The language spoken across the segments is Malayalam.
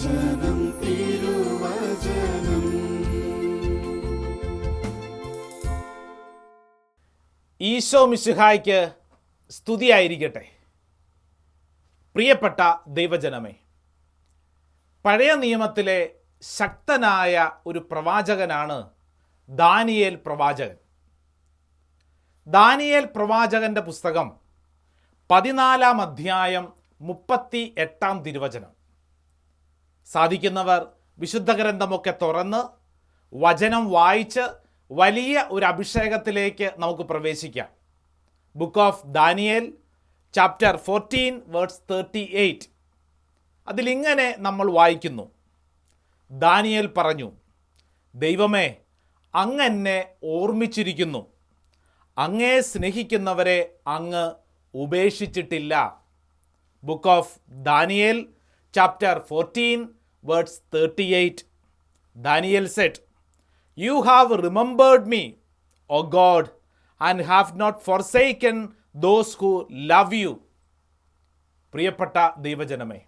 തിരുവചനം തിരുവചനം. ഈശോ മിശിഹായ്ക്ക് സ്തുതിയായിരിക്കട്ടെ. പ്രിയപ്പെട്ട ദൈവജനമേ, പഴയ നിയമത്തിലെ ശക്തനായ ഒരു പ്രവാചകനാണ് ദാനിയേൽ പ്രവാചകൻ. ദാനിയേൽ പ്രവാചകൻ്റെ പുസ്തകം 14 അധ്യായം 38 തിരുവചനം. സാധിക്കുന്നവർ വിശുദ്ധ ഗ്രന്ഥമൊക്കെ തുറന്ന് വചനം വായിച്ച് വലിയ ഒരു അഭിഷേകത്തിലേക്ക് നമുക്ക് പ്രവേശിക്കാം. Book of Daniel chapter 14 verse 38. അതിലിങ്ങനെ നമ്മൾ വായിക്കുന്നു: ദാനിയേൽ പറഞ്ഞു, ദൈവമേ, അങ്ങ് എന്നെ ഓർമ്മിച്ചിരിക്കുന്നു, അങ്ങേ സ്നേഹിക്കുന്നവരെ അങ്ങ് ഉപേക്ഷിച്ചിട്ടില്ല. Book of Daniel chapter 14 verse 38. Daniel said, You have remembered me, O God, and have not forsaken those who love you. പ്രിയപ്പെട്ട ദൈവജനമേ,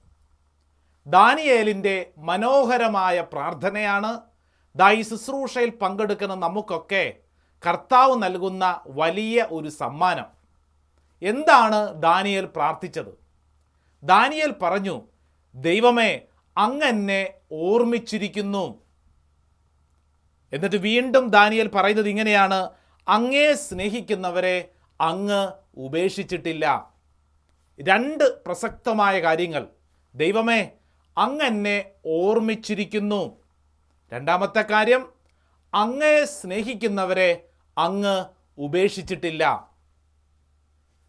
ദാനിയേലിൻ്റെ മനോഹരമായ പ്രാർത്ഥനയാണ് ഈ ശുശ്രൂഷയിൽ പങ്കെടുക്കുന്ന നമുക്കൊക്കെ കർത്താവ് നൽകുന്ന വലിയ ഒരു സമ്മാനം. എന്താണ് ദാനിയേൽ പ്രാർത്ഥിച്ചത്? ദാനിയേൽ പറഞ്ഞു, ദൈവമേ, അങ്ങ് എന്നെ ഓർമ്മിച്ചിരിക്കുന്നു. എന്നിട്ട് വീണ്ടും ദാനിയേൽ പറയുന്നത് ഇങ്ങനെയാണ്: അങ്ങേ സ്നേഹിക്കുന്നവരെ അങ്ങ് ഉപേക്ഷിച്ചിട്ടില്ല. 2 പ്രസക്തമായ കാര്യങ്ങൾ. ദൈവമേ, അങ്ങ് എന്നെ ഓർമ്മിച്ചിരിക്കുന്നു. രണ്ടാമത്തെ കാര്യം, അങ്ങേ സ്നേഹിക്കുന്നവരെ അങ്ങ് ഉപേക്ഷിച്ചിട്ടില്ല.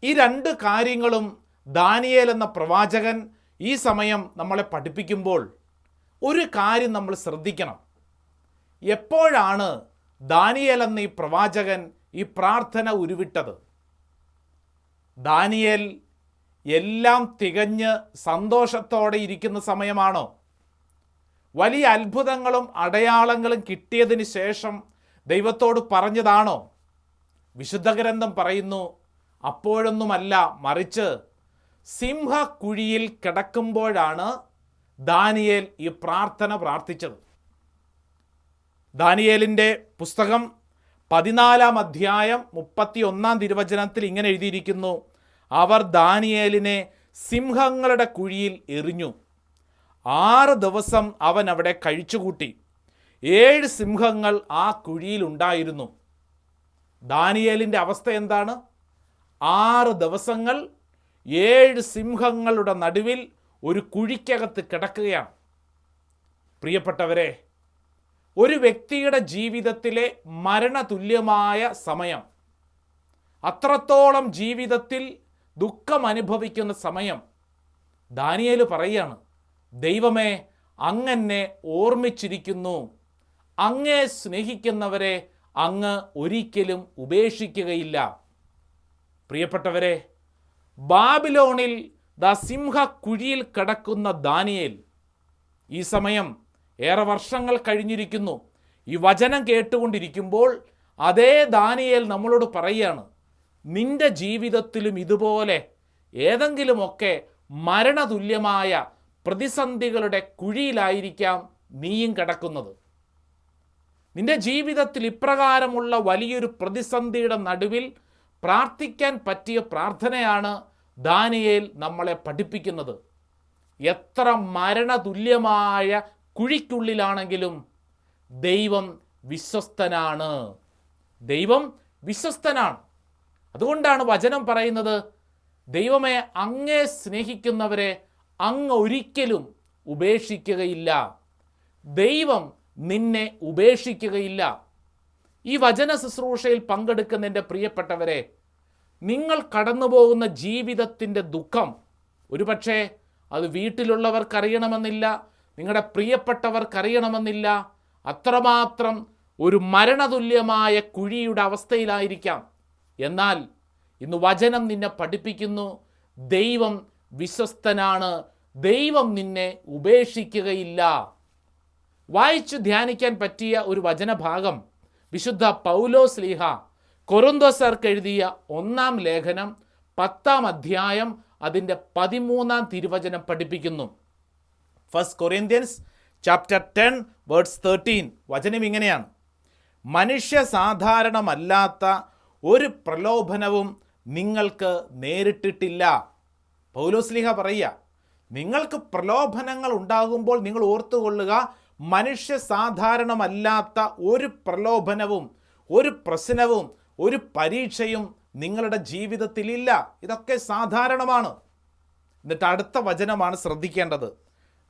ഈ 2 കാര്യങ്ങളും ദാനിയേൽ എന്ന പ്രവാചകൻ ഈ സമയം നമ്മളെ പഠിപ്പിക്കുമ്പോൾ ഒരു കാര്യം നമ്മൾ ശ്രദ്ധിക്കണം. എപ്പോഴാണ് ദാനിയേൽ എന്ന ഈ പ്രവാചകൻ ഈ പ്രാർത്ഥന ഉരുവിട്ടത്? ദാനിയേൽ എല്ലാം തികഞ്ഞ് സന്തോഷത്തോടെ ഇരിക്കുന്ന സമയമാണോ? വലിയ അത്ഭുതങ്ങളും അടയാളങ്ങളും കിട്ടിയതിന് ശേഷം ദൈവത്തോട് പറഞ്ഞതാണോ? വിശുദ്ധ ഗ്രന്ഥം പറയുന്നു, അപ്പോഴൊന്നുമല്ല, മറിച്ച് സിംഹക്കുഴിയിൽ കിടക്കുമ്പോഴാണ് ദാനിയേൽ ഈ പ്രാർത്ഥന പ്രാർത്ഥിച്ചത്. ദാനിയേലിൻ്റെ പുസ്തകം 14 അധ്യായം 31 തിരുവചനത്തിൽ ഇങ്ങനെ എഴുതിയിരിക്കുന്നു: അവർ ദാനിയേലിനെ സിംഹങ്ങളുടെ കുഴിയിൽ എറിഞ്ഞു. 6 ദിവസം അവൻ അവിടെ കഴിച്ചുകൂട്ടി. 7 സിംഹങ്ങൾ ആ കുഴിയിലുണ്ടായിരുന്നു. ദാനിയേലിൻ്റെ അവസ്ഥ എന്താണ്? 6 ദിവസങ്ങൾ 7 സിംഹങ്ങളുടെ നടുവിൽ ഒരു കുഴിക്കകത്ത് കിടക്കുകയാണ്. പ്രിയപ്പെട്ടവരെ, ഒരു വ്യക്തിയുടെ ജീവിതത്തിലെ മരണതുല്യമായ സമയം, അത്രത്തോളം ജീവിതത്തിൽ ദുഃഖം അനുഭവിക്കുന്ന സമയം, ദാനിയേൽ പറയുകയാണ്, ദൈവമേ, അങ്ങ് എന്നെ ഓർമ്മിച്ചിരിക്കുന്നു, അങ്ങേ സ്നേഹിക്കുന്നവരെ അങ്ങ് ഒരിക്കലും ഉപേക്ഷിക്കുകയില്ല. പ്രിയപ്പെട്ടവരെ, ബാബിലോണിൽ സിംഹക്കുഴിയിൽ കിടക്കുന്ന ദാനിയേൽ ഈ സമയം ഏറെ വർഷങ്ങൾ കഴിഞ്ഞിരിക്കുന്നു. ഈ വചനം കേട്ടുകൊണ്ടിരിക്കുമ്പോൾ അതേ ദാനിയേൽ നമ്മളോട് പറയുകയാണ്, നിന്റെ ജീവിതത്തിലും ഇതുപോലെ ഏതെങ്കിലുമൊക്കെ മരണതുല്യമായ പ്രതിസന്ധികളുടെ കുഴിയിലായിരിക്കാം നീയും കിടക്കുന്നത്. നിന്റെ ജീവിതത്തിൽ ഇപ്രകാരമുള്ള വലിയൊരു പ്രതിസന്ധിയുടെ നടുവിൽ പ്രാർത്ഥിക്കാൻ പറ്റിയ പ്രാർത്ഥനയാണ് ദാനിയേൽ നമ്മളെ പഠിപ്പിക്കുന്നത്. എത്ര മരണതുല്യമായ കുഴിക്കുള്ളിലാണെങ്കിലും ദൈവം വിശ്വസ്തനാണ്. ദൈവം വിശ്വസ്തനാണ്. അതുകൊണ്ടാണ് വചനം പറയുന്നത്, ദൈവമേ, അങ്ങേ സ്നേഹിക്കുന്നവരെ അങ്ങ് ഒരിക്കലും ഉപേക്ഷിക്കുകയില്ല. ദൈവം നിന്നെ ഉപേക്ഷിക്കുകയില്ല. ഈ വചന ശുശ്രൂഷയിൽ പങ്കെടുക്കുന്ന എൻ്റെ പ്രിയപ്പെട്ടവരെ, നിങ്ങൾ കടന്നു പോകുന്ന ജീവിതത്തിൻ്റെ ദുഃഖം ഒരുപക്ഷെ അത് വീട്ടിലുള്ളവർക്കറിയണമെന്നില്ല, നിങ്ങളുടെ പ്രിയപ്പെട്ടവർക്കറിയണമെന്നില്ല. അത്രമാത്രം ഒരു മരണതുല്യമായ കുഴിയുടെ അവസ്ഥയിലായിരിക്കാം. എന്നാൽ ഇന്ന് വചനം നിന്നെ പഠിപ്പിക്കുന്നു, ദൈവം വിശ്വസ്തനാണ്, ദൈവം നിന്നെ ഉപേക്ഷിക്കുകയില്ല. വായിച്ചു ധ്യാനിക്കാൻ പറ്റിയ ഒരു വചനഭാഗം വിശുദ്ധ പൗലോസ് ശ്ലീഹ കൊരിന്ത്യർക്ക് എഴുതിയ 1-ാം ലേഖനം 10-ാം അധ്യായം അതിൻ്റെ 13-ാം തിരുവചനം പഠിപ്പിക്കുന്നു. ഫസ്റ്റ് കൊറിന്ത്യൻസ് ചാപ്റ്റർ 10 വേഴ്സ് 13 വചനം ഇങ്ങനെയാണ്: മനുഷ്യ സാധാരണമല്ലാത്ത ഒരു പ്രലോഭനവും നിങ്ങൾക്ക് നേരിട്ടിട്ടില്ല. പൗലോസ്ലീഹ പറയുക, നിങ്ങൾക്ക് പ്രലോഭനങ്ങൾ ഉണ്ടാകുമ്പോൾ നിങ്ങൾ ഓർത്തുകൊള്ളുക, മനുഷ്യ സാധാരണമല്ലാത്ത ഒരു പ്രലോഭനവും ഒരു പ്രശ്നവും ഒരു പരീക്ഷയും നിങ്ങളുടെ ജീവിതത്തിലില്ല. ഇതൊക്കെ സാധാരണമാണ്. എന്നിട്ട് അടുത്ത വചനമാണ് ശ്രദ്ധിക്കേണ്ടത്: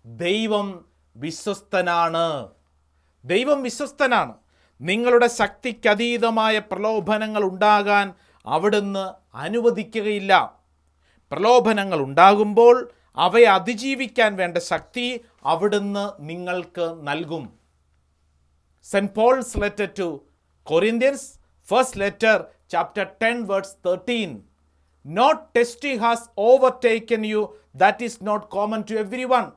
ദൈവം വിശ്വസ്തനാണ്. ദൈവം വിശ്വസ്തനാണ്. നിങ്ങളുടെ ശക്തിക്കതീതമായ പ്രലോഭനങ്ങൾ ഉണ്ടാകാൻ അവിടുന്ന് അനുവദിക്കുകയില്ല. പ്രലോഭനങ്ങൾ ഉണ്ടാകുമ്പോൾ അവയെ അതിജീവിക്കാൻ വേണ്ട ശക്തി അവിടുന്ന് നിങ്ങൾക്ക് നൽകും. Saint Paul's letter to Corinthians, first letter chapter 10 verse 13: No testing has overtaken you that is not common to everyone.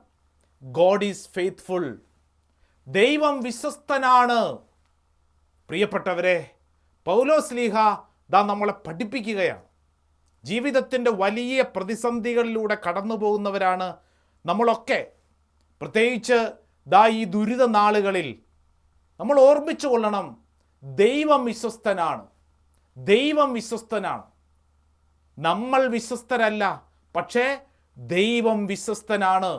God is faithful. ദൈവം വിശ്വസ്തനാണ്. പ്രിയപ്പെട്ടവരെ, പൗലോസ്ലീഹ നമ്മളെ പഠിപ്പിക്കുകയാണ്. ജീവിതത്തിൻ്റെ വലിയ പ്രതിസന്ധികളിലൂടെ കടന്നു പോകുന്നവരാണ് നമ്മളൊക്കെ. പ്രത്യേകിച്ച് ഈ ദുരിത നാളുകളിൽ നമ്മൾ ഓർമ്മിച്ചു കൊള്ളണം, ദൈവം വിശ്വസ്തനാണ്. ദൈവം വിശ്വസ്തനാണ്. നമ്മൾ വിശ്വസ്തരല്ല, പക്ഷേ ദൈവം വിശ്വസ്തനാണ്.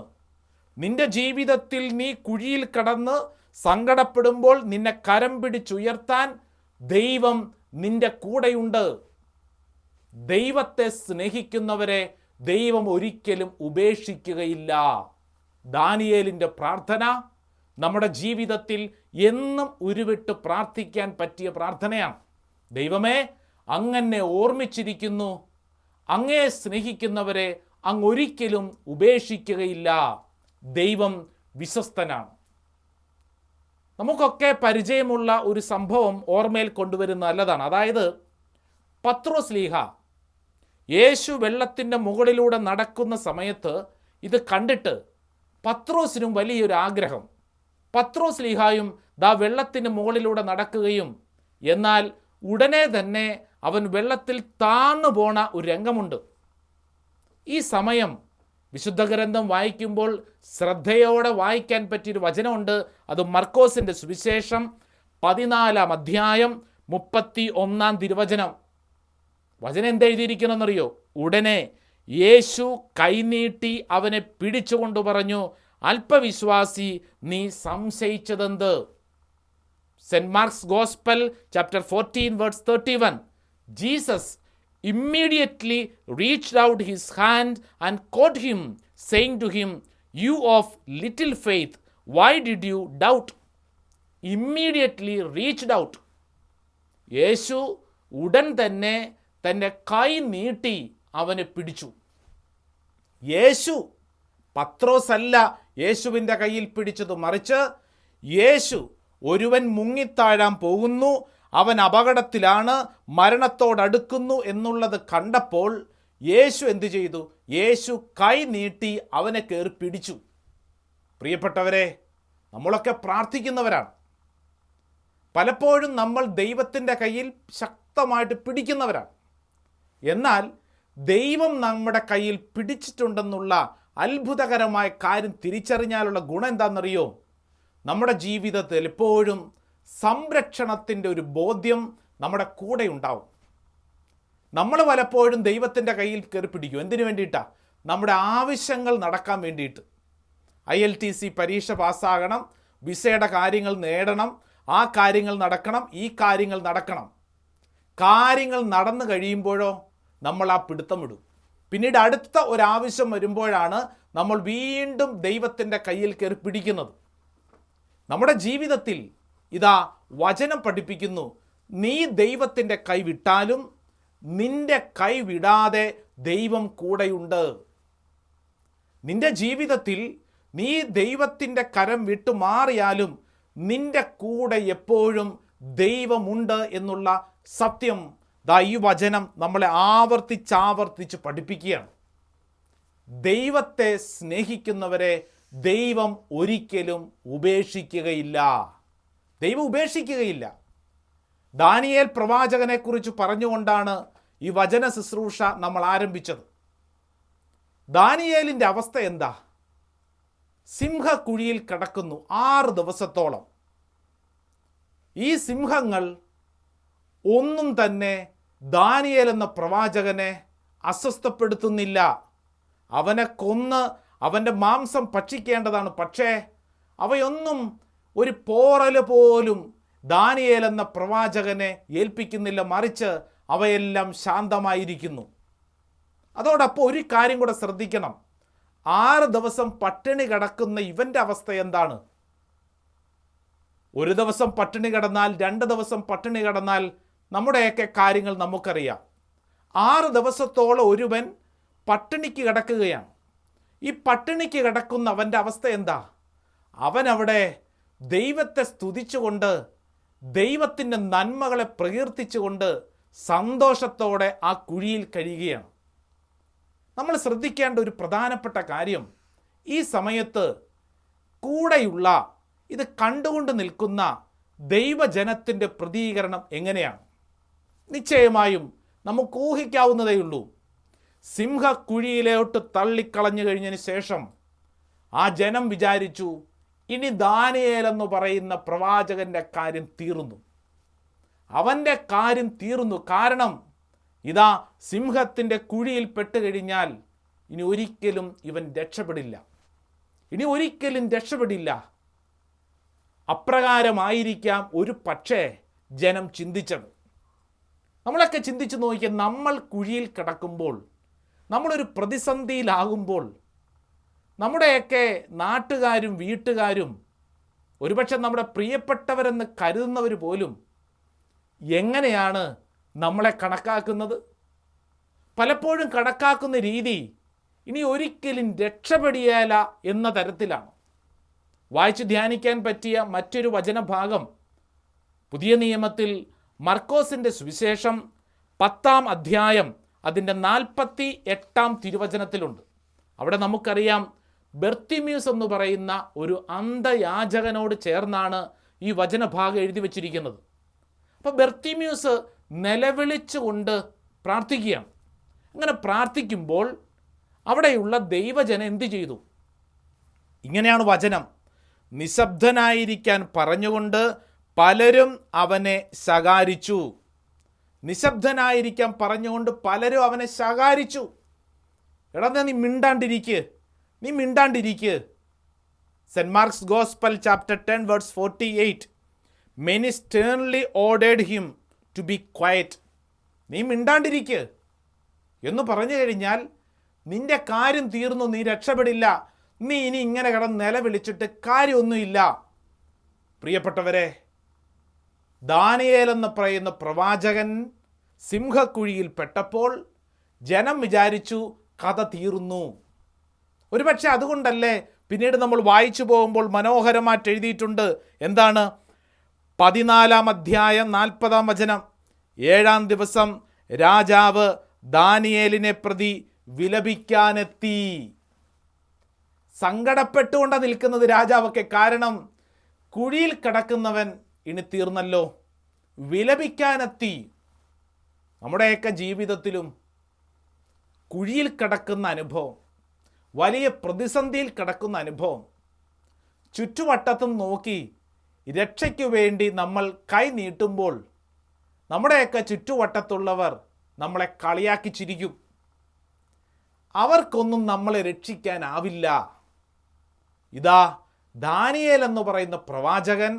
നിന്റെ ജീവിതത്തിൽ നീ കുഴിയിൽ കടന്ന് സങ്കടപ്പെടുമ്പോൾ നിന്നെ കരം പിടിച്ചുയർത്താൻ ദൈവം നിന്റെ കൂടെയുണ്ട്. ദൈവത്തെ സ്നേഹിക്കുന്നവരെ ദൈവം ഒരിക്കലും ഉപേക്ഷിക്കുകയില്ല. ദാനിയേലിൻ്റെ പ്രാർത്ഥന നമ്മുടെ ജീവിതത്തിൽ എന്നും ഉരുവിട്ട് പ്രാർത്ഥിക്കാൻ പറ്റിയ പ്രാർത്ഥനയാണ്. ദൈവമേ, അങ്ങനെ ഓർമ്മിച്ചിരിക്കുന്നു, അങ്ങേ സ്നേഹിക്കുന്നവരെ അങ്ങ് ഒരിക്കലും ഉപേക്ഷിക്കുകയില്ല. ദൈവം വിശ്വസ്തനാണ്. നമുക്കൊക്കെ പരിചയമുള്ള ഒരു സംഭവം ഓർമ്മയിൽ കൊണ്ടുവരുന്ന നല്ലതാണ്. അതായത് പത്രോസ്ലീഹ യേശു വെള്ളത്തിൻ്റെ മുകളിലൂടെ നടക്കുന്ന സമയത്ത് ഇത് കണ്ടിട്ട് പത്രോസിനും വലിയൊരു ആഗ്രഹം. പത്രോസ്ലീഹായും വെള്ളത്തിന് മുകളിലൂടെ നടക്കുകയും എന്നാൽ ഉടനെ തന്നെ അവൻ വെള്ളത്തിൽ താഴ്ന്നു പോണ ഒരു രംഗമുണ്ട്. ഈ സമയം വിശുദ്ധ ഗ്രന്ഥം വായിക്കുമ്പോൾ ശ്രദ്ധയോടെ വായിക്കാൻ പറ്റിയൊരു വചനമുണ്ട്. അത് മർക്കോസിൻ്റെ സുവിശേഷം 14 അധ്യായം 31 തിരുവചനം. വചനം എന്തെഴുതിയിരിക്കണമെന്നറിയോ? ഉടനെ യേശു കൈനീട്ടി അവനെ പിടിച്ചുകൊണ്ട് പറഞ്ഞു, അല്പവിശ്വാസി, നീ സംശയിച്ചതെന്ത്? Saint Mark's gospel chapter 14 verse 31. Jesus immediately reached out his hand and caught him, saying to him, you of little faith, why did you doubt? Immediately reached out. യേശു ഉടൻ തന്നെ തൻ്റെ കൈ നീട്ടി അവനെ പിടിച്ചു. യേശു, പത്രോസല്ല യേശുവിൻ്റെ കയ്യിൽ പിടിച്ചത്, മറിച്ച് യേശു ഒരുവൻ മുങ്ങിത്താഴാൻ പോകുന്നു, അവൻ അപകടത്തിലാണ്, മരണത്തോടടുക്കുന്നു എന്നുള്ളത് കണ്ടപ്പോൾ യേശു എന്തു ചെയ്തു? യേശു കൈ നീട്ടി അവനെ കയറി പിടിച്ചു. പ്രിയപ്പെട്ടവരെ, നമ്മളൊക്കെ പ്രാർത്ഥിക്കുന്നവരാണ്. പലപ്പോഴും നമ്മൾ ദൈവത്തിൻ്റെ കയ്യിൽ ശക്തമായിട്ട് പിടിക്കുന്നവരാണ്. എന്നാൽ ദൈവം നമ്മുടെ കയ്യിൽ പിടിച്ചിട്ടുണ്ടെന്നുള്ള അത്ഭുതകരമായ കാര്യം തിരിച്ചറിഞ്ഞാലുള്ള ഗുണം എന്താണെന്നറിയോ? നമ്മുടെ ജീവിതത്തിൽ എപ്പോഴും സംരക്ഷണത്തിൻ്റെ ഒരു ബോധ്യം നമ്മുടെ കൂടെ ഉണ്ടാവും. നമ്മൾ പലപ്പോഴും ദൈവത്തിൻ്റെ കയ്യിൽ കയറി പിടിക്കും. എന്തിനു വേണ്ടിയിട്ടാണ്? നമ്മുടെ ആവശ്യങ്ങൾ നടക്കാൻ വേണ്ടിയിട്ട്. ILTC പരീക്ഷ പാസ്സാകണം, വിസയുടെ കാര്യങ്ങൾ നേടണം, ആ കാര്യങ്ങൾ നടക്കണം, ഈ കാര്യങ്ങൾ നടക്കണം. കാര്യങ്ങൾ നടന്നു കഴിയുമ്പോഴോ നമ്മൾ ആ പിടുത്തം വിടും. പിന്നീട് അടുത്ത ഒരാവശ്യം വരുമ്പോഴാണ് നമ്മൾ വീണ്ടും ദൈവത്തിൻ്റെ കയ്യിൽ കയറി പിടിക്കുന്നത്. നമ്മുടെ ജീവിതത്തിൽ വചനം പഠിപ്പിക്കുന്നു, നീ ദൈവത്തിൻ്റെ കൈ വിട്ടാലും നിന്റെ കൈ വിടാതെ ദൈവം കൂടെയുണ്ട്. നിന്റെ ജീവിതത്തിൽ നീ ദൈവത്തിൻ്റെ കരം വിട്ടു മാറിയാലും നിന്റെ കൂടെ എപ്പോഴും ദൈവമുണ്ട് എന്നുള്ള സത്യം ഈ വചനം നമ്മളെ ആവർത്തിച്ചാവർത്തിച്ച് പഠിപ്പിക്കുകയാണ്. ദൈവത്തെ സ്നേഹിക്കുന്നവരെ ദൈവം ഒരിക്കലും ഉപേക്ഷിക്കുകയില്ല. ദൈവം ഉപേക്ഷിക്കുകയില്ല. ദാനിയേൽ പ്രവാചകനെക്കുറിച്ച് പറഞ്ഞുകൊണ്ടാണ് ഈ വചന ശുശ്രൂഷ നമ്മൾ ആരംഭിച്ചത്. ദാനിയേലിൻ്റെ അവസ്ഥ എന്താ? സിംഹക്കുഴിയിൽ കിടക്കുന്നു 6 ദിവസത്തോളം. ഈ സിംഹങ്ങൾ ഒന്നും തന്നെ ദാനിയേൽ എന്ന പ്രവാചകനെ അസ്വസ്ഥപ്പെടുത്തുന്നില്ല. അവനെ കൊന്ന് അവൻ്റെ മാംസം ഭക്ഷിക്കേണ്ടതാണ്. പക്ഷേ അവയൊന്നും ഒരു പോറൽ പോലും ദാനിയേൽ എന്ന പ്രവാചകനെ ഏൽപ്പിക്കുന്നില്ല. മറിച്ച് അവയെല്ലാം ശാന്തമായിരിക്കുന്നു. അതോടൊപ്പം ഒരു കാര്യം കൂടെ ശ്രദ്ധിക്കണം. 6 ദിവസം പട്ടിണി കിടക്കുന്ന ഇവൻ്റെ അവസ്ഥ എന്താണ്? ഒരു ദിവസം പട്ടിണി കിടന്നാൽ, 2 ദിവസം പട്ടിണി കിടന്നാൽ നമ്മുടെയൊക്കെ കാര്യങ്ങൾ നമുക്കറിയാം. 6 ദിവസത്തോളം ഒരുവൻ പട്ടിണിക്ക് കിടക്കുകയാണ്. ഈ പട്ടിണിക്ക് കിടക്കുന്ന അവൻ്റെ അവസ്ഥ എന്താ? അവൻ അവിടെ ദൈവത്തെ സ്തുതിച്ചുകൊണ്ട്, ദൈവത്തിൻ്റെ നന്മകളെ പ്രകീർത്തിച്ചുകൊണ്ട് സന്തോഷത്തോടെ ആ കുഴിയിൽ കഴിയുകയാണ്. നമ്മൾ ശ്രദ്ധിക്കേണ്ട ഒരു പ്രധാനപ്പെട്ട കാര്യം, ഈ സമയത്ത് കൂടെയുള്ള ഇത് കണ്ടുകൊണ്ട് നിൽക്കുന്ന ദൈവജനത്തിൻ്റെ പ്രതികരണം എങ്ങനെയാണ്? നിശ്ചയമായും നമുക്ക് ഊഹിക്കാവുന്നതേയുള്ളൂ. സിംഹക്കുഴിയിലോട്ട് തള്ളിക്കളഞ്ഞു കഴിഞ്ഞതിന് ശേഷം ആ ജനം വിചാരിച്ചു, ഇനി ദാനിയേൽ എന്ന് പറയുന്ന പ്രവാചകൻ്റെ കാര്യം തീർന്നു, അവൻ്റെ കാര്യം തീർന്നു. കാരണം ഇതാ സിംഹത്തിൻ്റെ കുഴിയിൽ പെട്ടുകഴിഞ്ഞാൽ ഇനി ഒരിക്കലും ഇവൻ രക്ഷപ്പെടില്ല, ഇനി ഒരിക്കലും രക്ഷപ്പെടില്ല. അപ്രകാരമായിരിക്കാം ഒരു പക്ഷേ ജനം ചിന്തിച്ചത്. നമ്മളൊക്കെ ചിന്തിച്ച് നോക്കിയാൽ, നമ്മൾ കുഴിയിൽ കിടക്കുമ്പോൾ, നമ്മളൊരു പ്രതിസന്ധിയിലാകുമ്പോൾ, നമ്മുടെയൊക്കെ നാട്ടുകാരും വീട്ടുകാരും ഒരുപക്ഷെ നമ്മുടെ പ്രിയപ്പെട്ടവരെന്ന് കരുതുന്നവർ പോലും എങ്ങനെയാണ് നമ്മളെ കണക്കാക്കുന്നത്? പലപ്പോഴും കണക്കാക്കുന്ന രീതി ഇനി ഒരിക്കലും രക്ഷപ്പെടിയേല എന്ന തരത്തിലാണ്. വായിച്ച് ധ്യാനിക്കാൻ പറ്റിയ മറ്റൊരു വചനഭാഗം പുതിയ നിയമത്തിൽ മർക്കോസിൻ്റെ സുവിശേഷം 10-ാം അധ്യായം അതിൻ്റെ 48-ാം തിരുവചനത്തിലുണ്ട്. അവിടെ നമുക്കറിയാം, ബെർത്തിമ്യൂസ് എന്ന് പറയുന്ന ഒരു അന്ധയാചകനോട് ചേർന്നാണ് ഈ വചനഭാഗം എഴുതി വച്ചിരിക്കുന്നത്. അപ്പോൾ ബെർത്തിമ്യൂസ് നിലവിളിച്ചുകൊണ്ട് പ്രാർത്ഥിക്കുകയാണ്. അങ്ങനെ പ്രാർത്ഥിക്കുമ്പോൾ അവിടെയുള്ള ദൈവജനം എന്തു ചെയ്തു? ഇങ്ങനെയാണ് വചനം: നിശബ്ദനായിരിക്കാൻ പറഞ്ഞുകൊണ്ട് പലരും അവനെ ശകാരിച്ചു. നിശബ്ദനായിരിക്കാൻ പറഞ്ഞുകൊണ്ട് പലരും അവനെ ശകാരിച്ചു. എടാ, നീ മിണ്ടാണ്ടിരിക്കുക, നീ മിണ്ടാണ്ടിരിക്കുക. Saint Mark's gospel chapter 10 verse 48, many sternly ordered him to be quiet. നീ മിണ്ടാണ്ടിരിക്കുക എന്ന് പറഞ്ഞു കഴിഞ്ഞാൽ നിന്റെ കാര്യം തീർന്നു, നീ രക്ഷപ്പെടില്ല, നീ ഇനി ഇങ്ങനെ കിടന്ന് നിലവിളിച്ചിട്ട് കാര്യമൊന്നുമില്ല. പ്രിയപ്പെട്ടവരെ, ദാനിയേൽ എന്ന് പറയുന്ന പ്രവാചകൻ സിംഹക്കുഴിയിൽ പെട്ടപ്പോൾ ജനം വിചാരിച്ചു കഥ തീർന്നു. ഒരുപക്ഷെ അതുകൊണ്ടല്ലേ പിന്നീട് നമ്മൾ വായിച്ചു പോകുമ്പോൾ മനോഹരമായിട്ട് എഴുതിയിട്ടുണ്ട്. എന്താണ്? 14-ാം അധ്യായം 40-ാം വചനം: 7-ാം ദിവസം രാജാവ് ദാനിയേലിനെ പ്രതി വിലപിക്കാനെത്തി. സങ്കടപ്പെട്ടുകൊണ്ടാണ് നിൽക്കുന്നത് രാജാവൊക്കെ. കാരണം കുഴിയിൽ കിടക്കുന്നവൻ ഇനി തീർന്നല്ലോ. വിലപിക്കാനെത്തി. നമ്മുടെയൊക്കെ ജീവിതത്തിലും കുഴിയിൽ കിടക്കുന്ന അനുഭവം, വലിയ പ്രതിസന്ധിയിൽ കിടക്കുന്ന അനുഭവം, ചുറ്റുവട്ടത്തും നോക്കി രക്ഷയ്ക്ക് വേണ്ടി നമ്മൾ കൈ നീട്ടുമ്പോൾ നമ്മുടെയൊക്കെ ചുറ്റുവട്ടത്തുള്ളവർ നമ്മളെ കളിയാക്കി ചിരിക്കും. അവർക്കൊന്നും നമ്മളെ രക്ഷിക്കാനാവില്ല. ഇതാ ദാനിയേൽ എന്ന് പറയുന്ന പ്രവാചകൻ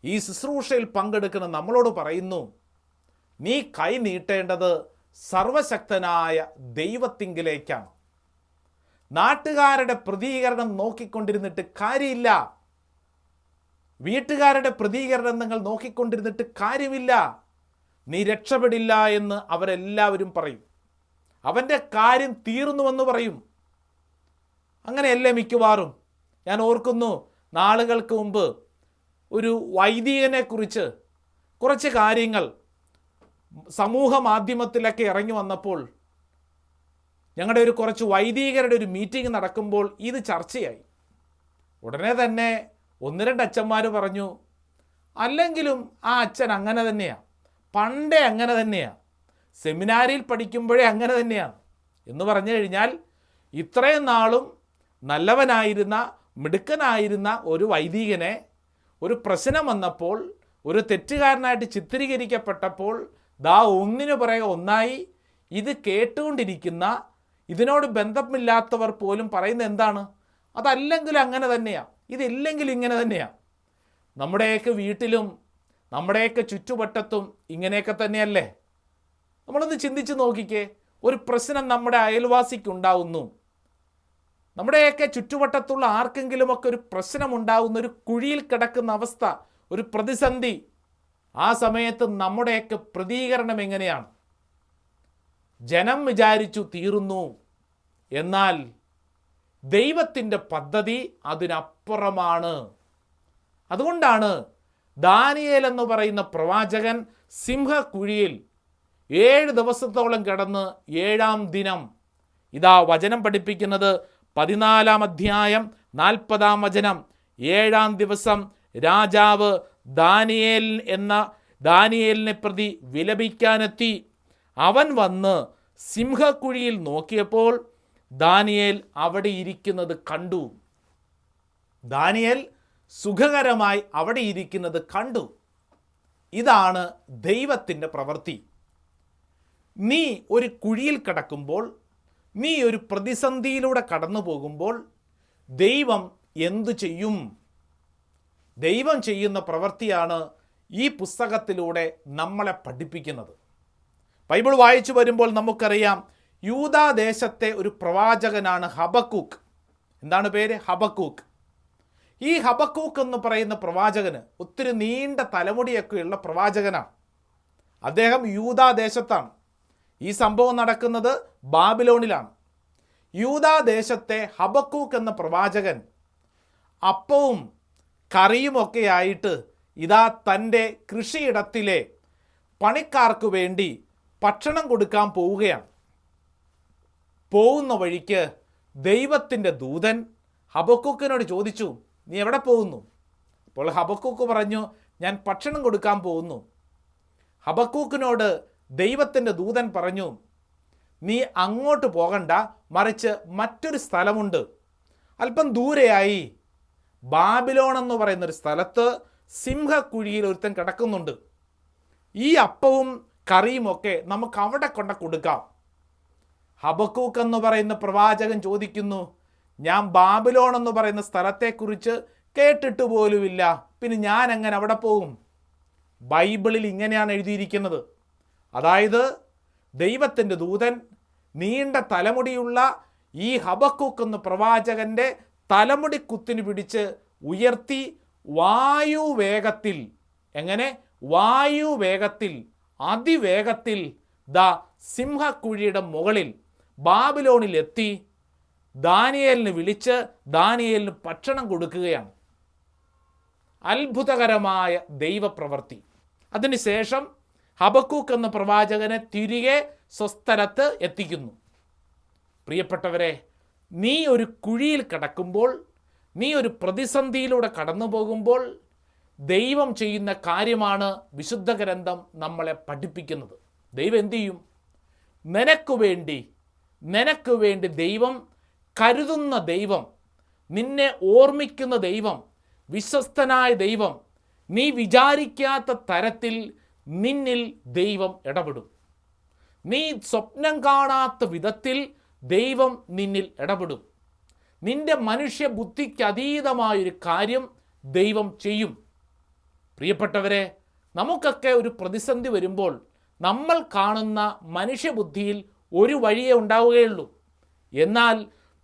ഈ ശുശ്രൂഷയിൽ പങ്കെടുക്കുന്ന നമ്മളോട് പറയുന്നു, നീ കൈ നീട്ടേണ്ടത് സർവശക്തനായ ദൈവത്തിങ്കിലേക്കാണ്. നാട്ടുകാരുടെ പ്രതികരണം നോക്കിക്കൊണ്ടിരുന്നിട്ട് കാര്യമില്ല, വീട്ടുകാരുടെ പ്രതികരണം നിങ്ങൾ നോക്കിക്കൊണ്ടിരുന്നിട്ട് കാര്യമില്ല. നീ രക്ഷപ്പെടില്ല എന്ന് അവരെല്ലാവരും പറയും. അവൻ്റെ കാര്യം തീർന്നുവെന്ന് പറയും. അങ്ങനെയല്ലേ മിക്കവാറും. ഞാൻ ഓർക്കുന്നു, നാളുകൾക്ക് മുമ്പ് ഒരു വൈദികനെക്കുറിച്ച് കുറച്ച് കാര്യങ്ങൾ സമൂഹ മാധ്യമത്തിലൊക്കെ ഇറങ്ങി വന്നപ്പോൾ, ഞങ്ങളുടെ കുറച്ച് വൈദികരുടെ ഒരു മീറ്റിംഗ് നടക്കുമ്പോൾ ഇത് ചർച്ചയായി. ഉടനെ തന്നെ 1-2 അച്ഛന്മാർ പറഞ്ഞു, അല്ലെങ്കിലും ആ അച്ഛൻ അങ്ങനെ തന്നെയാണ്, പണ്ടേ അങ്ങനെ തന്നെയാണ്, സെമിനാരിയിൽ പഠിക്കുമ്പോഴേ അങ്ങനെ തന്നെയാണ് എന്ന് പറഞ്ഞു കഴിഞ്ഞാൽ, ഇത്രയും നാളും നല്ലവനായിരുന്ന മിടുക്കനായിരുന്ന ഒരു വൈദികനെ ഒരു പ്രശ്നം വന്നപ്പോൾ, ഒരു തെറ്റുകാരനായിട്ട് ചിത്രീകരിക്കപ്പെട്ടപ്പോൾ, ദാ ഒന്നിനു പുറകെ ഒന്നായി ഇത് കേട്ടുകൊണ്ടിരിക്കുന്ന, ഇതിനോട് ബന്ധമില്ലാത്തവർ പോലും പറയുന്നത് എന്താണ്? അതല്ലെങ്കിൽ അങ്ങനെ തന്നെയാണ്, ഇതില്ലെങ്കിൽ ഇങ്ങനെ തന്നെയാണ്. നമ്മുടെയൊക്കെ വീട്ടിലും നമ്മുടെയൊക്കെ ചുറ്റുവട്ടത്തും ഇങ്ങനെയൊക്കെ തന്നെയല്ലേ? നമ്മളൊന്ന് ചിന്തിച്ച് നോക്കിക്കേ. ഒരു പ്രശ്നം നമ്മുടെ അയൽവാസിക്കുണ്ടാവുന്നു, നമ്മുടെയൊക്കെ ചുറ്റുവട്ടത്തുള്ള ആർക്കെങ്കിലുമൊക്കെ ഒരു പ്രശ്നമുണ്ടാകുന്ന, ഒരു കുഴിയിൽ കിടക്കുന്ന അവസ്ഥ, ഒരു പ്രതിസന്ധി. ആ സമയത്ത് നമ്മുടെയൊക്കെ പ്രതികരണം എങ്ങനെയാണ്? ജനം വിചാരിച്ചു തീർന്നു. എന്നാൽ ദൈവത്തിൻ്റെ പദ്ധതി അതിനപ്പുറമാണ്. അതുകൊണ്ടാണ് ദാനിയേൽ എന്ന് പറയുന്ന പ്രവാചകൻ സിംഹക്കുഴിയിൽ 7 ദിവസത്തോളം കിടന്ന് 7-ാം ദിനം, ഇതാ വചനം പഠിപ്പിക്കുന്നത് 14-ാം അധ്യായം 40-ാം വചനം, 7-ാം ദിവസം രാജാവ് ദാനിയേലിനെ പ്രതി വിലപിക്കാനെത്തി. അവൻ വന്ന് സിംഹക്കുഴിയിൽ നോക്കിയപ്പോൾ ദാനിയേൽ അവിടെ ഇരിക്കുന്നത് കണ്ടു. ദാനിയേൽ സുഖകരമായി അവിടെ ഇരിക്കുന്നത് കണ്ടു. ഇതാണ് ദൈവത്തിൻ്റെ പ്രവൃത്തി. നീ ഒരു കുഴിയിൽ കിടക്കുമ്പോൾ, നീ ഒരു പ്രതിസന്ധിയിലൂടെ കടന്നു പോകുമ്പോൾ ദൈവം എന്തു ചെയ്യും? ദൈവം ചെയ്യുന്ന പ്രവൃത്തിയാണ് ഈ പുസ്തകത്തിലൂടെ നമ്മളെ പഠിപ്പിക്കുന്നത്. ബൈബിൾ വായിച്ചു വരുമ്പോൾ നമുക്കറിയാം, യൂദാദേശത്തെ ഒരു പ്രവാചകനാണ് ഹബക്കൂക്ക്. എന്താണ് പേര്? ഹബക്കൂക്ക്. ഈ ഹബക്കൂക്ക് എന്ന് പറയുന്ന പ്രവാചകന് ഒത്തിരി നീണ്ട തലമുടിയൊക്കെയുള്ള പ്രവാചകനാണ്. അദ്ദേഹം യൂദാദേശത്താണ്. ഈ സംഭവം നടക്കുന്നത് ബാബിലോണിലാണ്. യൂദാദേശത്തെ ഹബക്കൂക്ക് എന്ന പ്രവാചകൻ അപ്പവും കറിയുമൊക്കെ ആയിട്ട് ഇതാ തൻ്റെ കൃഷിയിടത്തിലെ പണിക്കാർക്ക് വേണ്ടി ഭക്ഷണം കൊടുക്കാൻ പോവുകയാണ്. പോകുന്ന വഴിക്ക് ദൈവത്തിൻ്റെ ദൂതൻ ഹബക്കൂക്കിനോട് ചോദിച്ചു, നീ എവിടെ പോകുന്നു? അപ്പോൾ ഹബക്കൂക്ക് പറഞ്ഞു, ഞാൻ ഭക്ഷണം കൊടുക്കാൻ പോകുന്നു. ഹബക്കൂക്കിനോട് ദൈവത്തിൻ്റെ ദൂതൻ പറഞ്ഞു, നീ അങ്ങോട്ട് പോകണ്ട, മറിച്ച് മറ്റൊരു സ്ഥലമുണ്ട്, അല്പം ദൂരെയായി ബാബിലോൺ എന്ന് പറയുന്നൊരു സ്ഥലത്ത് സിംഹക്കുഴിയിൽ ഒരുത്തൻ കിടക്കുന്നുണ്ട്. ഈ അപ്പവും കറിയുമൊക്കെ നമുക്ക് അവിടെ കൊണ്ട് കൊടുക്കാം. ഹബക്കൂക്ക് എന്ന് പറയുന്ന പ്രവാചകൻ ചോദിക്കുന്നു, ഞാൻ ബാബിലോൺ എന്ന് പറയുന്ന സ്ഥലത്തെക്കുറിച്ച് കേട്ടിട്ട് പോലുമില്ല, പിന്നെ ഞാൻ എങ്ങനെ അവിടെ പോകും? ബൈബിളിൽ ഇങ്ങനെയാണ് എഴുതിയിരിക്കുന്നത്. അതായത് ദൈവത്തിൻ്റെ ദൂതൻ നീണ്ട തലമുടിയുള്ള ഈ ഹബക്കൂക്ക് എന്ന പ്രവാചകൻ്റെ തലമുടി കുത്തിന് പിടിച്ച് ഉയർത്തി വായുവേഗത്തിൽ, എങ്ങനെ? വായുവേഗത്തിൽ, അതിവേഗത്തിൽ ദാ സിംഹക്കുഴിയുടെ മുകളിൽ ബാബിലോണിൽ എത്തി ദാനിയേലിനെ വിളിച്ച് ദാനിയേലിന് ഭക്ഷണം കൊടുക്കുകയാണ്. അത്ഭുതകരമായ ദൈവപ്രവൃത്തി. അതിനുശേഷം ഹബക്കൂക്ക് എന്ന പ്രവാചകനെ തിരികെ സ്വസ്ഥലത്ത് എത്തിക്കുന്നു. പ്രിയപ്പെട്ടവരെ, നീ ഒരു കുഴിയിൽ കിടക്കുമ്പോൾ, നീ ഒരു പ്രതിസന്ധിയിലൂടെ കടന്നു പോകുമ്പോൾ ദൈവം ചെയ്യുന്ന കാര്യമാണ് വിശുദ്ധ ഗ്രന്ഥം നമ്മളെ പഠിപ്പിക്കുന്നത്. ദൈവം എന്തു ചെയ്യും? നിനക്ക് വേണ്ടി ദൈവം കരുതുന്ന ദൈവം, നിന്നെ ഓർമ്മിക്കുന്ന ദൈവം, വിശ്വസ്തനായ ദൈവം, നീ വിചാരിക്കാത്ത തരത്തിൽ നിന്നിൽ ദൈവം ഇടപെടും. നീ സ്വപ്നം കാണാത്ത വിധത്തിൽ ദൈവം നിന്നിൽ ഇടപെടും. നിന്റെ മനുഷ്യ ബുദ്ധിക്ക് അതീതമായൊരു കാര്യം ദൈവം ചെയ്യും. പ്രിയപ്പെട്ടവരെ, നമുക്കൊക്കെ ഒരു പ്രതിസന്ധി വരുമ്പോൾ നമ്മൾ കാണുന്ന മനുഷ്യബുദ്ധിയിൽ ഒരു വഴിയേ ഉണ്ടാവുകയുള്ളൂ. എന്നാൽ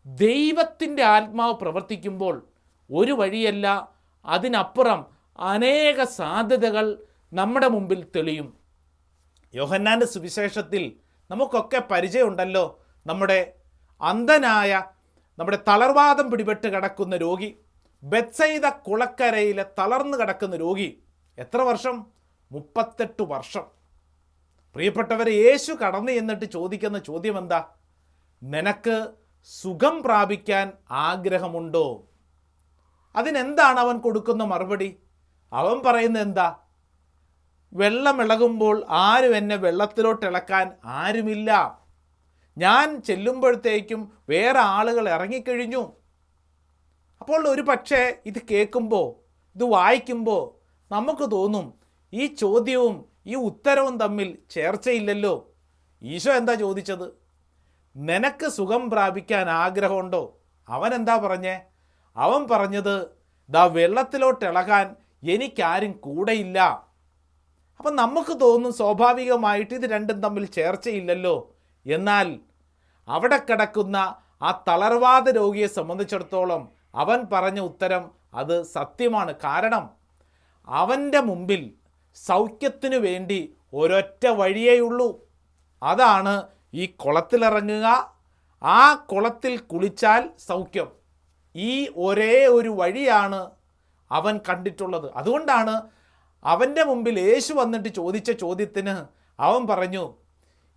ദൈവത്തിൻ്റെ ആത്മാവ് പ്രവർത്തിക്കുമ്പോൾ ഒരു വഴിയല്ല, അതിനപ്പുറം അനേക സാധ്യതകൾ നമ്മുടെ മുമ്പിൽ തെളിയും. യോഹന്നാൻ്റെ സുവിശേഷത്തിൽ നമുക്കൊക്കെ പരിചയമുണ്ടല്ലോ, നമ്മുടെ അന്ധനായ, നമ്മുടെ തളർവാദം പിടിപെട്ട് കിടക്കുന്ന രോഗി, ബെത്സയിദ കുളക്കരയിലെ തളർന്നു കിടക്കുന്ന രോഗി. എത്ര വർഷം? 38 വർഷം. പ്രിയപ്പെട്ടവരെ, യേശു കടന്നു എന്നിട്ട് ചോദിക്കുന്ന ചോദ്യം എന്താ? നിനക്ക് സുഖം പ്രാപിക്കാൻ ആഗ്രഹമുണ്ടോ? അതിനെന്താണ് അവൻ കൊടുക്കുന്ന മറുപടി? അവൻ പറയുന്നത് എന്താ? വെള്ളമിളകുമ്പോൾ ആരും എന്നെ വെള്ളത്തിലോട്ട് ഇളക്കാൻ ആരുമില്ല. ഞാൻ ചെല്ലുമ്പോഴത്തേക്കും വേറെ ആളുകൾ ഇറങ്ങിക്കഴിഞ്ഞു. അപ്പോൾ ഒരു പക്ഷേ ഇത് കേൾക്കുമ്പോൾ, ഇത് വായിക്കുമ്പോൾ നമുക്ക് തോന്നും ഈ ചോദ്യവും ഈ ഉത്തരവും തമ്മിൽ ചേർച്ചയില്ലല്ലോ. ഈശോ എന്താ ചോദിച്ചത്? നിനക്ക് സുഖം പ്രാപിക്കാൻ ആഗ്രഹമുണ്ടോ? അവൻ എന്താ പറഞ്ഞേ? അവൻ പറഞ്ഞത്, ദാ വെള്ളത്തിലോട്ട് ഇളകാൻ എനിക്കാരും കൂടെയില്ല. അപ്പം നമുക്ക് തോന്നും സ്വാഭാവികമായിട്ട് ഇത് രണ്ടും തമ്മിൽ ചേർച്ചയില്ലല്ലോ. എന്നാൽ അവിടെ കിടക്കുന്ന ആ തളർവാദ രോഗിയെ സംബന്ധിച്ചിടത്തോളം അവൻ പറഞ്ഞ ഉത്തരം അത് സത്യമാണ്. കാരണം അവൻ്റെ മുമ്പിൽ സൗഖ്യത്തിനു വേണ്ടി ഒരൊറ്റ വഴിയേയുള്ളൂ. അതാണ് ഈ കുളത്തിലിറങ്ങുക, ആ കുളത്തിൽ കുളിച്ചാൽ സൗഖ്യം. ഈ ഒരേ ഒരു വഴിയാണ് അവൻ കണ്ടിട്ടുള്ളത്. അതുകൊണ്ടാണ് അവൻ്റെ മുമ്പിൽ യേശു വന്നിട്ട് ചോദിച്ച ചോദ്യത്തിന് അവൻ പറഞ്ഞു,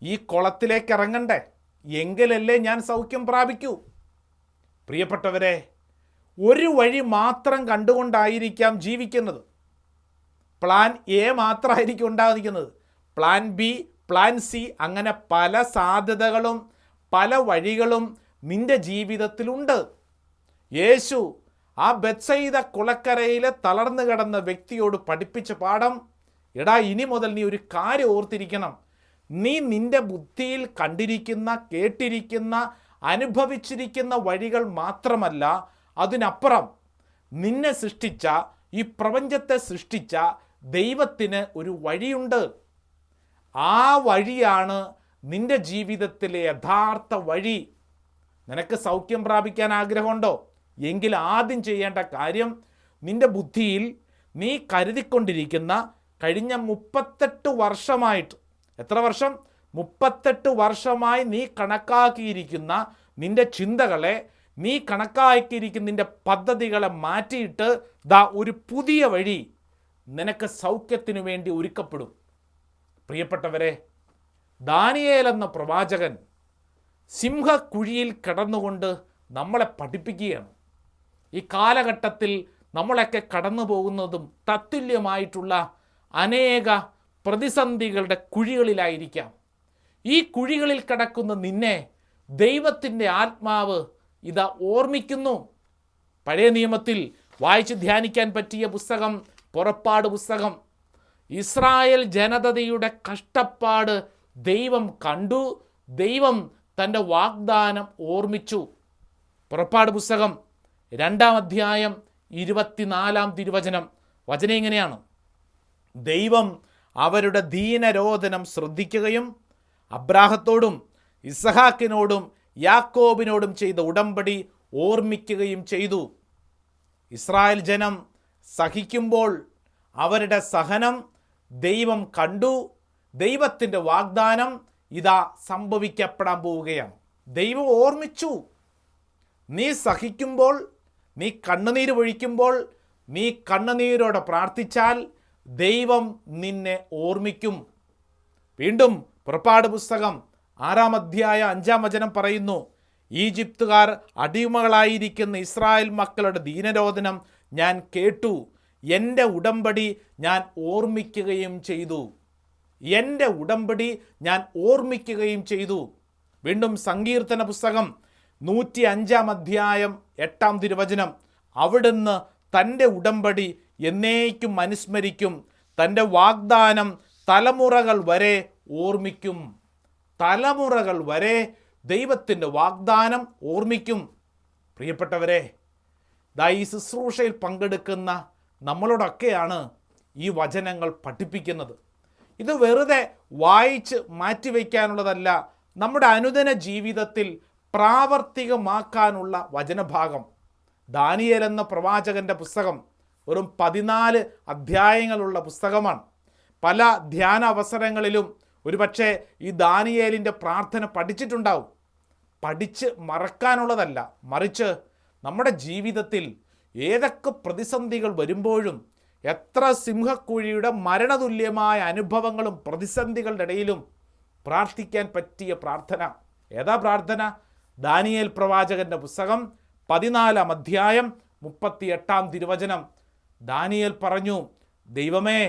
ഈ കുളത്തിലേക്ക് ഇറങ്ങണ്ടേ, എങ്കിലല്ലേ ഞാൻ സൗഖ്യം പ്രാപിക്കൂ. പ്രിയപ്പെട്ടവരെ, ഒരു വഴി മാത്രം കണ്ടുകൊണ്ടായിരിക്കാം ജീവിക്കുന്നത്. പ്ലാൻ എ മാത്രമായിരിക്കും ഉണ്ടായിരിക്കുന്നത്. പ്ലാൻ ബി, പ്ലാൻ സി, അങ്ങനെ പല സാധ്യതകളും പല വഴികളും നിൻ്റെ ജീവിതത്തിലുണ്ട്. യേശു ആ ബെത്സയിദ കുളക്കരയിലെ തളർന്നു കിടന്ന വ്യക്തിയോട് പഠിപ്പിച്ച പാഠം, എടാ ഇനി മുതൽ നീ ഒരു കാര്യം ഓർത്തിരിക്കണം. നീ നിൻ്റെ ബുദ്ധിയിൽ കണ്ടിരിക്കുന്ന, കേട്ടിരിക്കുന്ന, അനുഭവിച്ചിരിക്കുന്ന വഴികൾ മാത്രമല്ല, അതിനപ്പുറം നിന്നെ സൃഷ്ടിച്ച, ഈ പ്രപഞ്ചത്തെ സൃഷ്ടിച്ച ദൈവത്തിന് ഒരു വഴിയുണ്ട്. ആ വഴിയാണ് നിൻ്റെ ജീവിതത്തിലെ യഥാർത്ഥ വഴി. നിനക്ക് സൗഖ്യം പ്രാപിക്കാൻ ആഗ്രഹമുണ്ടോ? എങ്കിൽ ആദ്യം ചെയ്യേണ്ട കാര്യം, നിൻ്റെ ബുദ്ധിയിൽ നീ കരുതിക്കൊണ്ടിരിക്കുന്ന കഴിഞ്ഞ 38 വർഷമായിട്ട്, എത്ര വർഷം? 38 വർഷമായി നീ കണക്കാക്കിയിരിക്കുന്ന നിൻ്റെ ചിന്തകളെ, നീ കണക്കാക്കിയിരിക്കുന്ന നിൻ്റെ പദ്ധതികളെ മാറ്റിയിട്ട് ദാ ഒരു പുതിയ വഴി നിനക്ക് സൗഖ്യത്തിനു വേണ്ടി ഒരുക്കപ്പെടും. പ്രിയപ്പെട്ടവരെ, ദാനിയേൽ എന്ന പ്രവാചകൻ സിംഹക്കുഴിയിൽ കിടന്നുകൊണ്ട് നമ്മളെ പഠിപ്പിക്കുകയാണ്. ഈ കാലഘട്ടത്തിൽ നമ്മളൊക്കെ കടന്നു പോകുന്നതും തത്തുല്യമായിട്ടുള്ള അനേക പ്രതിസന്ധികളുടെ കുഴികളിലായിരിക്കാം. ഈ കുഴികളിൽ കിടക്കുന്ന നിന്നെ ദൈവത്തിൻ്റെ ആത്മാവ് ഇതാ ഓർമ്മിക്കുന്നു. പഴയ നിയമത്തിൽ വായിച്ച് ധ്യാനിക്കാൻ പറ്റിയ പുസ്തകം പുറപ്പാട് പുസ്തകം. ഇസ്രായേൽ ജനതയുടെ കഷ്ടപ്പാട് ദൈവം കണ്ടു, ദൈവം തൻ്റെ വാഗ്ദാനം ഓർമ്മിച്ചു. പുറപ്പാട് പുസ്തകം 2-ാം അധ്യായം 24-ാം തിരുവചനം. വചനം ഇങ്ങനെയാണ്: ദൈവം അവരുടെ ദീനരോധനം ശ്രദ്ധിക്കുകയും അബ്രാഹത്തോടും ഇസഹാക്കിനോടും യാക്കോബിനോടും ചെയ്ത ഉടമ്പടി ഓർമ്മിക്കുകയും ചെയ്തു. ഇസ്രായേൽ ജനം സഹിക്കുമ്പോൾ അവരുടെ സഹനം ദൈവം കണ്ടു. ദൈവത്തിൻ്റെ വാഗ്ദാനം ഇതാ സംഭവിക്കപ്പെടാൻ പോവുകയാണ്. ദൈവം ഓർമ്മിച്ചു. നീ സഹിക്കുമ്പോൾ, നീ കണ്ണുനീര് പൊഴിക്കുമ്പോൾ, നീ കണ്ണുനീരോടെ പ്രാർത്ഥിച്ചാൽ ദൈവം നിന്നെ ഓർമ്മിക്കും. വീണ്ടും പുറപ്പാട് പുസ്തകം 6-ാം അധ്യായം 5-ാം വചനം പറയുന്നു: ഈജിപ്തുകാർ അടിമകളായിരിക്കുന്ന ഇസ്രായേൽ മക്കളുടെ ദീനരോധനം ഞാൻ കേട്ടു, എൻ്റെ ഉടമ്പടി ഞാൻ ഓർമ്മിക്കുകയും ചെയ്തു. എൻ്റെ ഉടമ്പടി ഞാൻ ഓർമ്മിക്കുകയും ചെയ്തു. വീണ്ടും സങ്കീർത്തന പുസ്തകം 105-ാം അധ്യായം 8-ാം തിരുവചനം: അവിടുന്ന് തൻ്റെ ഉടമ്പടി എന്നേക്കും അനുസ്മരിക്കും, തൻ്റെ വാഗ്ദാനം തലമുറകൾ വരെ ഓർമ്മിക്കും. തലമുറകൾ വരെ ദൈവത്തിൻ്റെ വാഗ്ദാനം ഓർമ്മിക്കും. പ്രിയപ്പെട്ടവരെ, ദാ ഈ ശുശ്രൂഷയിൽ പങ്കെടുക്കുന്ന നമ്മളോടൊക്കെയാണ് ഈ വചനങ്ങൾ പഠിപ്പിക്കുന്നത്. ഇത് വെറുതെ വായിച്ച് മാറ്റിവെക്കാനുള്ളതല്ല, നമ്മുടെ അനുദിന ജീവിതത്തിൽ പ്രാവർത്തികമാക്കാനുള്ള വചനഭാഗം. ദാനിയേൽ എന്ന പ്രവാചകൻ്റെ പുസ്തകം വെറും 14 അധ്യായങ്ങളുള്ള പുസ്തകമാണ്. പല ധ്യാന അവസരങ്ങളിലും ഒരുപക്ഷെ ഈ ദാനിയേലിൻ്റെ പ്രാർത്ഥന പഠിച്ചിട്ടുണ്ടാവും. പഠിച്ച് മറക്കാനുള്ളതല്ല, മറിച്ച് നമ്മുടെ ജീവിതത്തിൽ ഏതൊക്കെ പ്രതിസന്ധികൾ വരുമ്പോഴും, എത്ര സിംഹക്കുഴിയുടെ മരണതുല്യമായ അനുഭവങ്ങളും പ്രതിസന്ധികളുടെ ഇടയിലും പ്രാർത്ഥിക്കാൻ പറ്റിയ പ്രാർത്ഥന. ഏതാ പ്രാർത്ഥന? ദാനിയേൽ പ്രവാചകൻ്റെ പുസ്തകം 14-ാം അധ്യായം 38-ാം തിരുവചനം. ദാനിയേൽ പറഞ്ഞു, ദൈവമേ,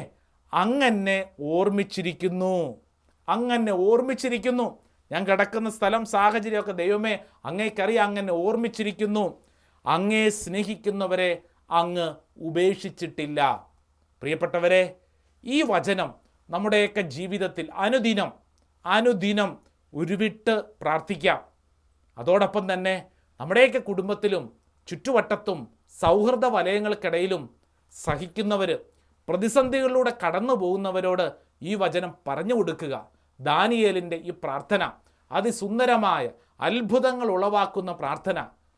അങ്ങനെ ഓർമ്മിച്ചിരിക്കുന്നു, അങ്ങനെ ഓർമ്മിച്ചിരിക്കുന്നു. ഞാൻ കിടക്കുന്ന സ്ഥലം, സാഹചര്യമൊക്കെ ദൈവമേ അങ്ങേക്കറിയാം, അങ്ങനെ ഓർമ്മിച്ചിരിക്കുന്നു. അങ്ങേ സ്നേഹിക്കുന്നവരെ അങ്ങ് ഉപേക്ഷിച്ചിട്ടില്ല. പ്രിയപ്പെട്ടവരെ, ഈ വചനം നമ്മുടെയൊക്കെ ജീവിതത്തിൽ അനുദിനം ഉരുവിട്ട് പ്രാർത്ഥിക്കാം. അതോടൊപ്പം തന്നെ നമ്മുടെയൊക്കെ കുടുംബത്തിലും ചുറ്റുവട്ടത്തും സൗഹൃദ വലയങ്ങൾക്കിടയിലും സഹിക്കുന്നവർ, പ്രതിസന്ധികളിലൂടെ കടന്നു പോകുന്നവരോട് ഈ വചനം പറഞ്ഞു കൊടുക്കുക. ദാനിയേലിൻ്റെ ഈ പ്രാർത്ഥന അതിസുന്ദരമായ അത്ഭുതങ്ങൾ ഉളവാക്കുന്ന പ്രാർത്ഥന.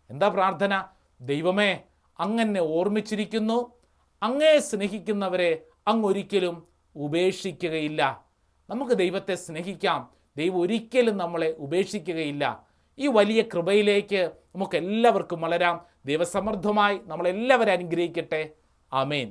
എന്താ പ്രാർത്ഥന? ദൈവമേ, അങ്ങെന്നെ ഓർമ്മിച്ചിരിക്കുന്നു, അങ്ങേ സ്നേഹിക്കുന്നവരെ അങ്ങൊരിക്കലും ഉപേക്ഷിക്കുകയില്ല. നമുക്ക് ദൈവത്തെ സ്നേഹിക്കാം. ദൈവം ഒരിക്കലും നമ്മളെ ഉപേക്ഷിക്കുകയില്ല. ഈ വലിയ കൃപയിലേക്ക് നമുക്ക് എല്ലാവർക്കും വളരാം. ദൈവസമൃദ്ധമായി നമ്മളെല്ലാവരും അനുഗ്രഹിക്കട്ടെ. ആമേൻ.